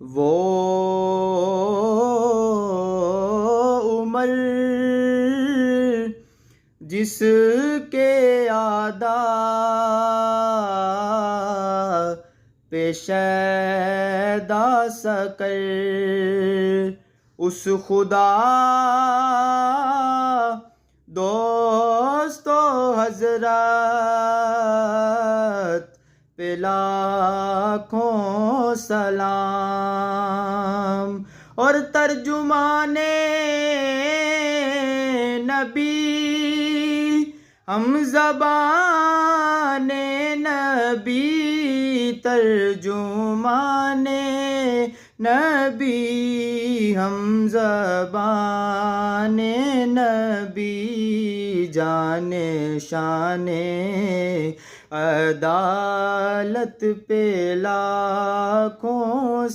وہ عمر جس کے اعداء پیشیدہ سکر اس خدا دوست و حضرت پہ لاکھوں سلام، اور ترجمان نبی ہم زبان نبی، ترجمان نبی ہم زبان نبی، جان شان عدالت پہ لاکھوں